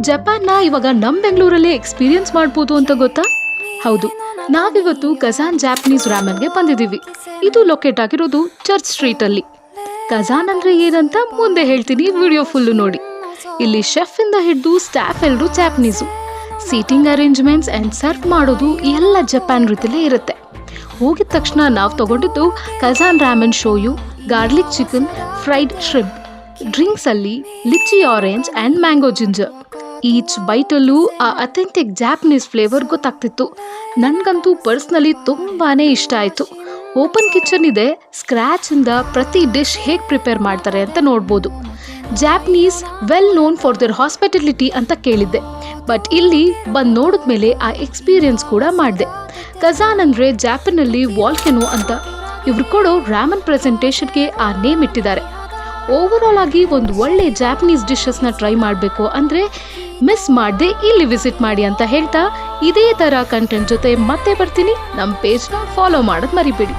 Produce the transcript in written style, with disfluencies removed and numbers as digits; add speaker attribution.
Speaker 1: ಜಪಾನ್ನ ಇವಾಗ ನಮ್ಮ ಬೆಂಗಳೂರಲ್ಲಿ ಎಕ್ಸ್ಪೀರಿಯನ್ಸ್ ಮಾಡ್ಬೋದು ಅಂತ ಗೊತ್ತಾ? ಹೌದು, ನಾವಿವತ್ತು ಕಜಾನ್ ಜಾಪನೀಸ್ ರಾಮನ್ಗೆ ಬಂದಿದ್ದೀವಿ. ಇದು ಲೊಕೇಟ್ ಆಗಿರೋದು ಚರ್ಚ್ ಸ್ಟ್ರೀಟಲ್ಲಿ. ಕಜಾನ್ ಅಂದರೆ ಏನಂತ ಮುಂದೆ ಹೇಳ್ತೀನಿ, ವಿಡಿಯೋ ಫುಲ್ಲು ನೋಡಿ. ಇಲ್ಲಿ ಶೆಫ್ ಇಂದ ಹಿಡಿದು ಸ್ಟಾಫ್ ಎಲ್ಲರೂ Japanese. Seating arrangements and serve ಮಾಡೋದು ಎಲ್ಲ ಜಪಾನ್ ರೀತಿಲೇ ಇರುತ್ತೆ. ಹೋಗಿದ ತಕ್ಷಣ ನಾವು ತಗೊಂಡಿದ್ದು Kazan ramen shoyu, garlic chicken, fried shrimp. ಡ್ರಿಂಕ್ಸಲ್ಲಿ lychee orange and mango ginger. Each ಬೈಟಲ್ಲೂ ಆ ಅಥೆಂಟಿಕ್ ಜಾಪನೀಸ್ ಫ್ಲೇವರ್ ಗೊತ್ತಾಗ್ತಿತ್ತು. ನನಗಂತೂ ಪರ್ಸ್ನಲಿ ತುಂಬಾ ಇಷ್ಟ ಆಯಿತು. ಓಪನ್ ಕಿಚನ್ ಇದೆ, ಸ್ಕ್ರ್ಯಾಚಿಂದ ಪ್ರತಿ ಡಿಶ್ ಹೇಗೆ ಪ್ರಿಪೇರ್ ಮಾಡ್ತಾರೆ ಅಂತ ನೋಡ್ಬೋದು. Japanese well known for there hospitality ಅಂತ ಕೇಳಿದ್ದೆ, ಬಟ್ ಇಲ್ಲಿ ಬಂದು ನೋಡಿದ್ಮೇಲೆ ಆ ಎಕ್ಸ್ಪೀರಿಯನ್ಸ್ ಕೂಡ ಮಾಡಿದೆ. ಕಜಾನ್ ಅಂದರೆ ಜಾಪನಲ್ಲಿ ವಾಲ್ಕೆನೋ ಅಂತ. ಇವ್ರು ಕೊಡೋ ರಾಮನ್ ಪ್ರೆಸೆಂಟೇಷನ್ಗೆ ಆ ನೇಮ್ ಇಟ್ಟಿದ್ದಾರೆ. ಓವರಾಲ್ ಆಗಿ ಒಂದು ಒಳ್ಳೆ ಜಾಪನೀಸ್ ಡಿಶಸ್ನ ಟ್ರೈ ಮಾಡಬೇಕು ಅಂದರೆ ಮಿಸ್ ಮಾಡದೆ ಇಲ್ಲಿ ವಿಸಿಟ್ ಮಾಡಿ ಅಂತ ಹೇಳ್ತಾ, ಇದೇ ಥರ ಕಂಟೆಂಟ್ ಜೊತೆ ಮತ್ತೆ ಬರ್ತೀನಿ. ನಮ್ಮ ಪೇಜ್ನ ಫಾಲೋ ಮಾಡೋದು ಮರಿಬೇಡಿ.